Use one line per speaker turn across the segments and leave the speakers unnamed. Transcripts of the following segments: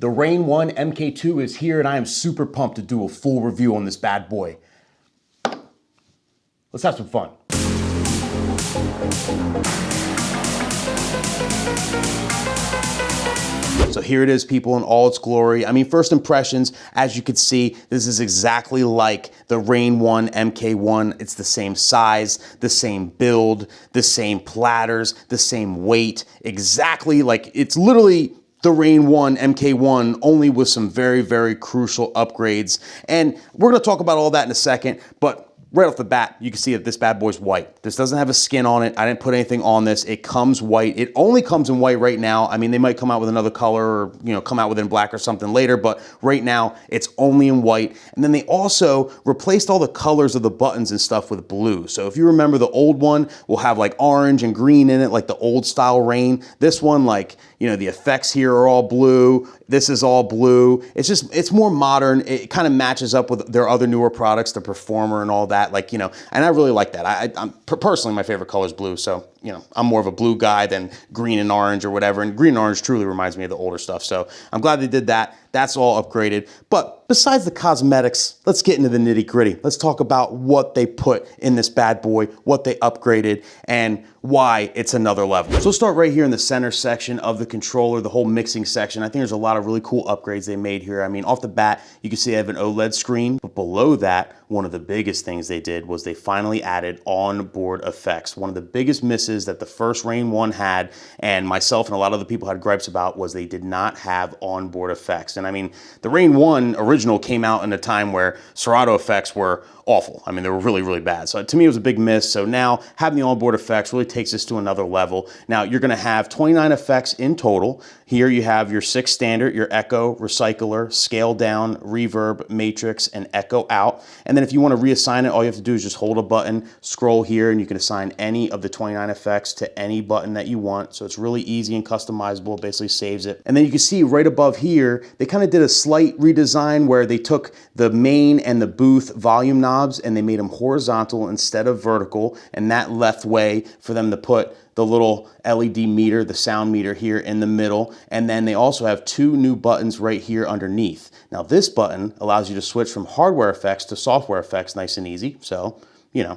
The RANE ONE MK2 is here, and I am super pumped to do a full review on this bad boy. Let's have some fun. So here it is, people, in all its glory. I mean, first impressions, as you can see, this is exactly like the RANE ONE MK1. It's the same size, the same build, the same platters, the same weight, exactly like it's literally the RANE ONE MK1, only with some very, very crucial upgrades. And we're gonna talk about all that in a second, but right off the bat, you can see that this bad boy's white. This doesn't have a skin on it. I didn't put anything on this. It comes white. It only comes in white right now. I mean, they might come out with another color or, come out with in black or something later, but right now it's only in white. And then they also replaced all the colors of the buttons and stuff with blue. So if you remember, the old one will have like orange and green in it, like the old style RANE. This one, like, the effects here are all blue. This is all blue. It's more modern. It kind of matches up with their other newer products, the Performer and all that. And I really like that. I'm personally, my favorite color is blue. So, I'm more of a blue guy than green and orange or whatever. And green and orange truly reminds me of the older stuff. So I'm glad they did that. That's all upgraded. But besides the cosmetics, let's get into the nitty gritty. Let's talk about what they put in this bad boy, what they upgraded, and why it's another level. So we'll start right here in the center section of the controller, the whole mixing section. I think there's a lot of really cool upgrades they made here. I mean, off the bat, you can see I have an OLED screen, but below that, one of the biggest things they did was they finally added onboard effects. One of the biggest misses that the first RANE ONE had, and myself and a lot of other people had gripes about, was they did not have onboard effects. And I mean, the RANE ONE original came out in a time where Serato effects were awful. I mean, they were really, really bad. So to me, it was a big miss. So now having the onboard effects really takes this to another level. Now you're gonna have 29 effects in total. Here you have your 6 standard, your echo, recycler, scale down, reverb, matrix, and echo out. And then if you want to reassign it, all you have to do is just hold a button, scroll here, and you can assign any of the 29 effects to any button that you want. So it's really easy and customizable. It basically saves it. And then you can see right above here, they kind of did a slight redesign where they took the main and the booth volume knobs and they made them horizontal instead of vertical. And that left way for them to put the little LED meter, the sound meter here in the middle. And then they also have 2 new buttons right here underneath. Now this button allows you to switch from hardware effects to software effects nice and easy. So,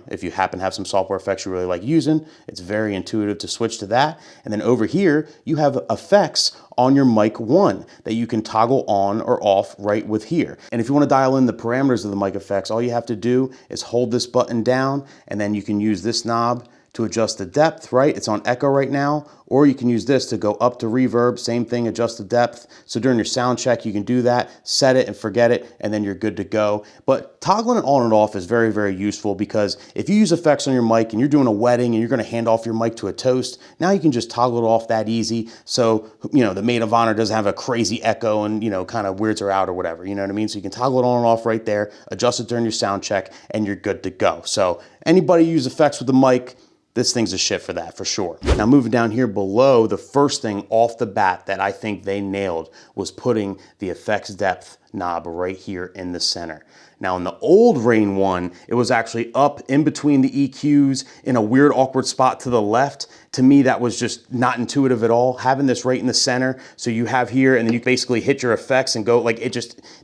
if you happen to have some software effects you really like using, it's very intuitive to switch to that. And then over here, you have effects on your mic 1 that you can toggle on or off right with here. And if you want to dial in the parameters of the mic effects, all you have to do is hold this button down, and then you can use this knob to adjust the depth, right? It's on echo right now, or you can use this to go up to reverb, same thing, adjust the depth. So during your sound check, you can do that, set it and forget it, and then you're good to go. But toggling it on and off is very, very useful, because if you use effects on your mic and you're doing a wedding and you're gonna hand off your mic to a toast, now you can just toggle it off that easy. So, the maid of honor doesn't have a crazy echo and, kind of weirds her out or whatever, you know what I mean? So you can toggle it on and off right there, adjust it during your sound check, and you're good to go. So anybody use effects with the mic, this thing's a shit for that, for sure. Now moving down here below, the first thing off the bat that I think they nailed was putting the effects depth knob right here in the center. Now in the old RANE ONE, it was actually up in between the EQs in a weird awkward spot to the left. To me, that was just not intuitive at all. Having this right in the center, so you have here and then you basically hit your effects and go, like,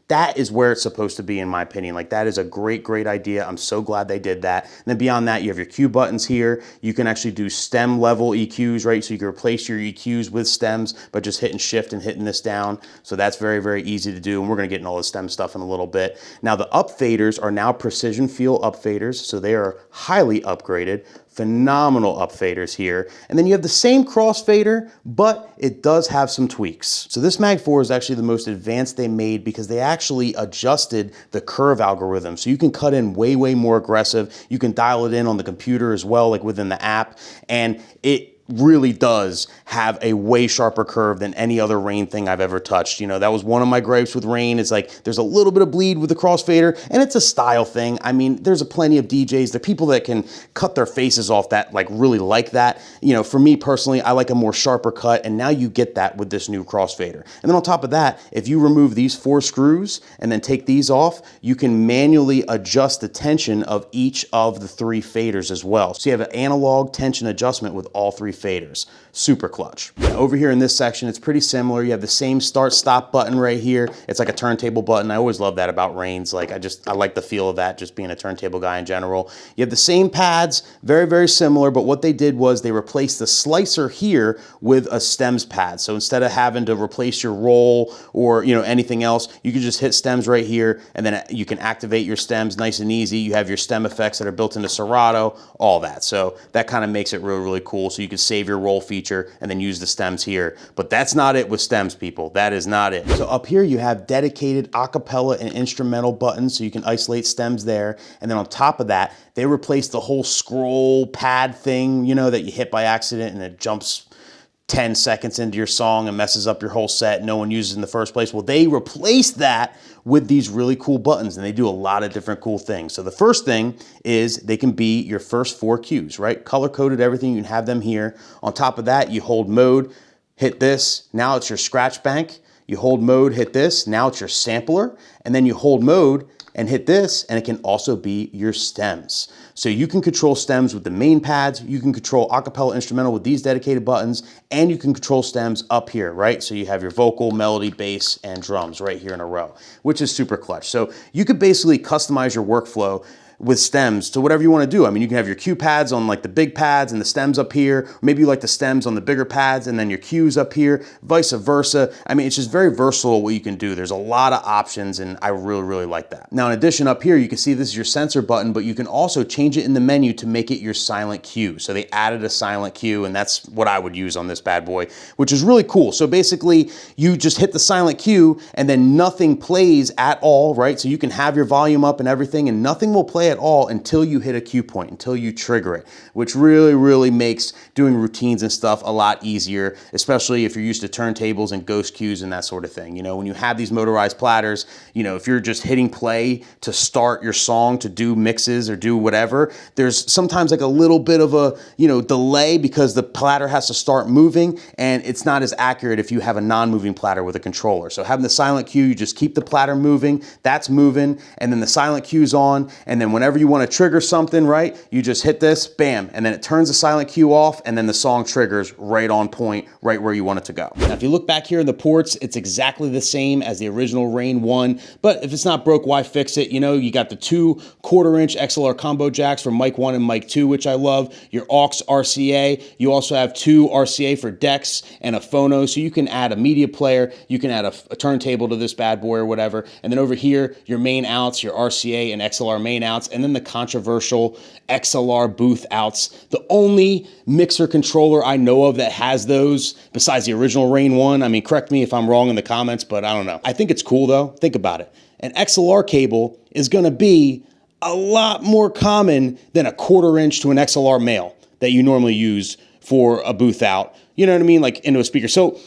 that is where it's supposed to be, in my opinion. Like, that is a great, great idea. I'm so glad they did that. And then beyond that, you have your Q buttons here. You can actually do stem level EQs, right? So you can replace your EQs with stems by just hitting shift and hitting this down. So that's very, very easy to do. And we're gonna get into all the stem stuff in a little bit. Now the up faders are now precision feel up faders. So they are highly upgraded. Phenomenal up faders here. And then you have the same crossfader, but it does have some tweaks. So this Mag 4 is actually the most advanced they made, because they actually adjusted the curve algorithm. So you can cut in way, way more aggressive. You can dial it in on the computer as well, like within the app. And it really does have a way sharper curve than any other RANE thing I've ever touched. That was one of my gripes with RANE. It's like there's a little bit of bleed with the crossfader, and it's a style thing. I mean, there's a plenty of DJs, the people that can cut their faces off that really like that. For me personally, I like a more sharper cut, and now you get that with this new crossfader. And then on top of that, if you remove these 4 screws and then take these off, you can manually adjust the tension of each of the 3 faders as well. So you have an analog tension adjustment with all 3 faders. Super clutch. Over here in this section, it's pretty similar. You have the same start stop button right here. It's like a turntable button. I always love that about Ranes. Like I like the feel of that, just being a turntable guy in general. You have the same pads, very, very similar, but what they did was they replaced the slicer here with a stems pad. So instead of having to replace your roll or anything else, you can just hit stems right here, and then you can activate your stems nice and easy. You have your stem effects that are built into Serato, all that. So that kind of makes it really, really cool. So you can save your roll feature and then use the stems here. But that's not it with stems, people. That is not it. So up here you have dedicated acapella and instrumental buttons, so you can isolate stems there. And then on top of that, they replaced the whole scroll pad thing, that you hit by accident and it jumps 10 seconds into your song and messes up your whole set no one uses in the first place. Well, they replaced that with these really cool buttons, and they do a lot of different cool things. So the first thing is they can be your first 4 cues, right? Color-coded everything, you can have them here. On top of that, you hold mode, hit this, now it's your scratch bank. You hold mode, hit this, now it's your sampler, and then you hold mode and hit this, and it can also be your stems. So you can control stems with the main pads, you can control acapella instrumental with these dedicated buttons, and you can control stems up here, right? So you have your vocal, melody, bass, and drums right here in a row, which is super clutch. So you could basically customize your workflow with stems to whatever you want to do. I mean, you can have your cue pads on like the big pads and the stems up here. Maybe you like the stems on the bigger pads and then your cues up here, vice versa. I mean, it's just very versatile what you can do. There's a lot of options, and I really, really like that. Now, in addition, up here, you can see this is your sensor button, but you can also change it in the menu to make it your silent cue. So they added a silent cue, and that's what I would use on this bad boy, which is really cool. So basically, you just hit the silent cue and then nothing plays at all, right? So you can have your volume up and everything, and nothing will play at all until you hit a cue point, until you trigger it, which really, really makes doing routines and stuff a lot easier, especially if you're used to turntables and ghost cues and that sort of thing. When you have these motorized platters, if you're just hitting play to start your song to do mixes or do whatever, there's sometimes like a little bit of a, delay because the platter has to start moving, and it's not as accurate if you have a non-moving platter with a controller. So having the silent cue, you just keep the platter moving, that's moving, and then the silent cue's on, and then whenever you want to trigger something, right, you just hit this, bam, and then it turns the silent cue off, and then the song triggers right on point, right where you want it to go. Now, if you look back here in the ports, it's exactly the same as the original RANE 1, but if it's not broke, why fix it? You got the 2 1/4-inch XLR combo jacks for mic 1 and mic 2, which I love, your aux RCA, you also have 2 RCA for decks and a phono, so you can add a media player, you can add a turntable to this bad boy or whatever, and then over here, your main outs, your RCA and XLR main outs, and then the controversial XLR booth outs. The only mixer controller I know of that has those, besides the original RANE 1, I mean, correct me if I'm wrong in the comments, but I don't know. I think it's cool though. Think about it. An XLR cable is gonna be a lot more common than a 1/4-inch to an XLR male that you normally use for a booth out. You know what I mean? Like into a speaker. So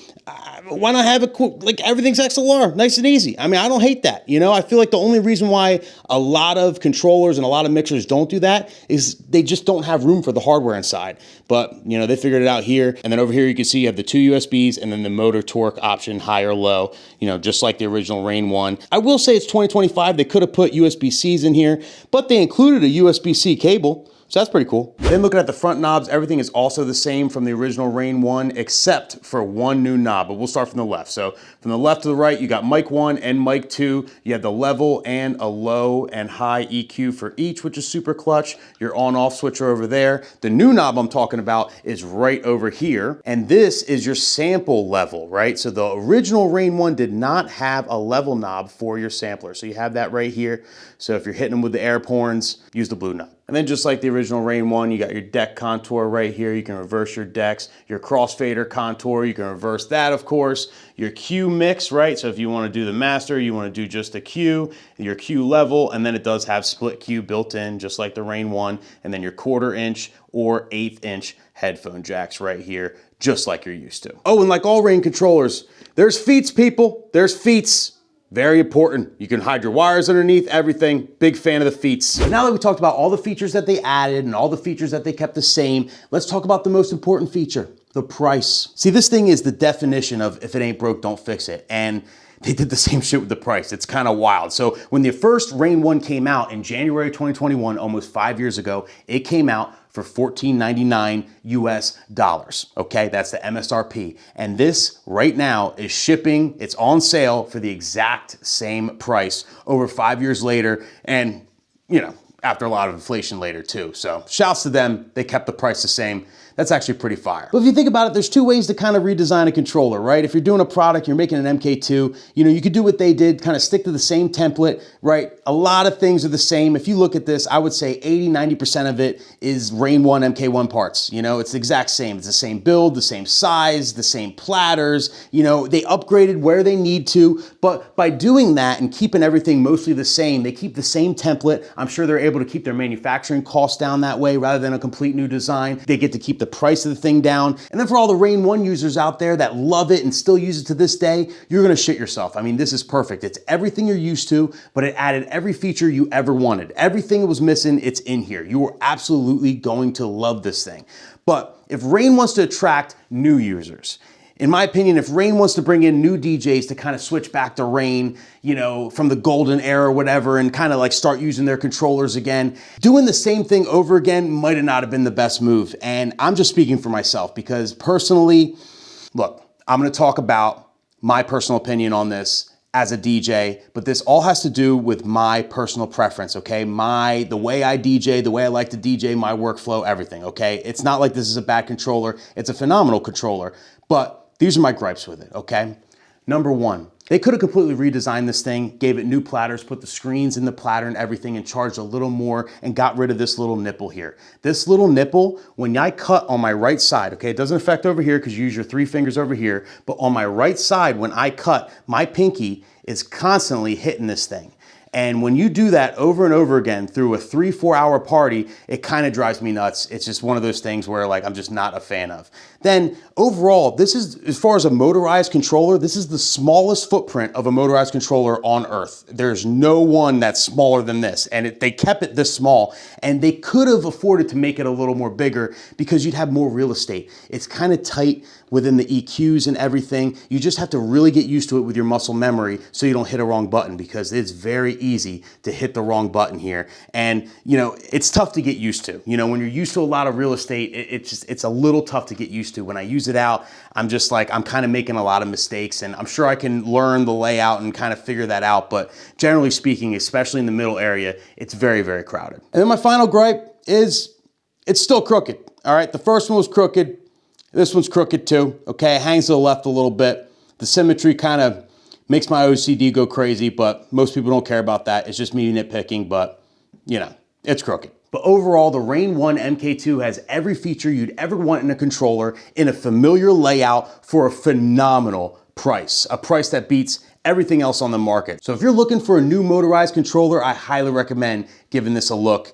why not have it cool? Like everything's XLR, nice and easy. I mean, I don't hate that. I feel like the only reason why a lot of controllers and a lot of mixers don't do that is they just don't have room for the hardware inside. But, they figured it out here. And then over here, you can see you have the 2 USBs and then the motor torque option, high or low, just like the original RANE 1. I will say it's 2025. They could have put USB-Cs in here, but they included a USB-C cable. So that's pretty cool. Then looking at the front knobs, everything is also the same from the original RANE 1, except for one new knob, but we'll start from the left. So from the left to the right, you got mic 1 and mic 2. You have the level and a low and high EQ for each, which is super clutch. Your on-off switcher over there. The new knob I'm talking about is right over here. And this is your sample level, right? So the original RANE 1 did not have a level knob for your sampler. So you have that right here. So if you're hitting them with the air horns, use the blue knob. And then just like the original RANE 1, you got your deck contour right here. You can reverse your decks. Your crossfader contour, you can reverse that, of course. Your cue mix, right? So if you want to do the master, you want to do just the cue, your cue level, and then it does have split cue built in, just like the RANE 1. And then your 1/4-inch or 1/8-inch headphone jacks right here, just like you're used to. Oh, and like all RANE controllers, there's feats, people. There's feats. Very important. You can hide your wires underneath, everything. Big fan of the feats. Now that we talked about all the features that they added and all the features that they kept the same, let's talk about the most important feature, the price. See, this thing is the definition of if it ain't broke, don't fix it. And they did the same shit with the price. It's kind of wild. So when the first RANE 1 came out in January 2021, almost 5 years ago, it came out for $14.99 US dollars. Okay, that's the MSRP. And this right now is shipping, it's on sale for the exact same price over 5 years later, and you know, after a lot of inflation later too. So shouts to them, they kept the price the same. That's actually pretty fire. But if you think about it, there's two ways to kind of redesign a controller, right? If you're doing a product, you're making an MK2, you know, you could do what they did, kind of stick to the same template, right? A lot of things are the same. If you look at this, I would say 80–90% of it is RANE ONE MK1 parts. You know, it's the exact same. It's the same build, the same size, the same platters. You know, they upgraded where they need to, but by doing that and keeping everything mostly the same, they keep the same template. I'm sure they're able to keep their manufacturing costs down that way rather than a complete new design. They get to keep the price of the thing down. And then for all the RANE ONE users out there that love it and still use it to this day, you're gonna shit yourself. I mean, this is perfect. It's everything you're used to, but it added every feature you ever wanted. Everything it was missing, it's in here. You are absolutely going to love this thing. But if RANE wants to attract new users, in my opinion, if RANE wants to bring in new DJs to kind of switch back to RANE, you know, from the golden era or whatever, and kind of like start using their controllers again, doing the same thing over again might have not have been the best move. And I'm just speaking for myself because personally, look, I'm gonna talk about my personal opinion on this as a DJ, but this all has to do with my personal preference, okay? The way I DJ, the way I like to DJ, my workflow, everything, okay? It's not like this is a bad controller, it's a phenomenal controller, but these are my gripes with it, okay? Number one, they could have completely redesigned this thing, gave it new platters, put the screens in the platter and everything, and charged a little more and got rid of this little nipple here. This little nipple, when I cut on my right side, okay, it doesn't affect over here because you use your 3 fingers over here, but on my right side, when I cut, my pinky is constantly hitting this thing. And when you do that over and over again through a 3–4 hour party, it kind of drives me nuts. It's just one of those things where like I'm just not a fan of. Then overall, this is, as far as a motorized controller, this is the smallest footprint of a motorized controller on earth. There's no one that's smaller than this, and they kept it this small, and they could have afforded to make it a little more bigger because you'd have more real estate. It's kind of tight within the EQs and everything. You just have to really get used to it with your muscle memory so you don't hit a wrong button, because it's very easy to hit the wrong button here. And you know, it's tough to get used to. You know, when you're used to a lot of real estate, it's a little tough to get used to. When I use it out, I'm just like, I'm kind of making a lot of mistakes, and I'm sure I can learn the layout and kind of figure that out. But generally speaking, especially in the middle area, it's very, very crowded. And then my final gripe is it's still crooked. All right, the first one was crooked. This one's crooked too, okay? It hangs to the left a little bit. The symmetry kind of makes my OCD go crazy, but most people don't care about that. It's just me nitpicking, but you know, it's crooked. But overall, the RANE ONE MK2 has every feature you'd ever want in a controller in a familiar layout for a phenomenal price. A price that beats everything else on the market. So if you're looking for a new motorized controller, I highly recommend giving this a look.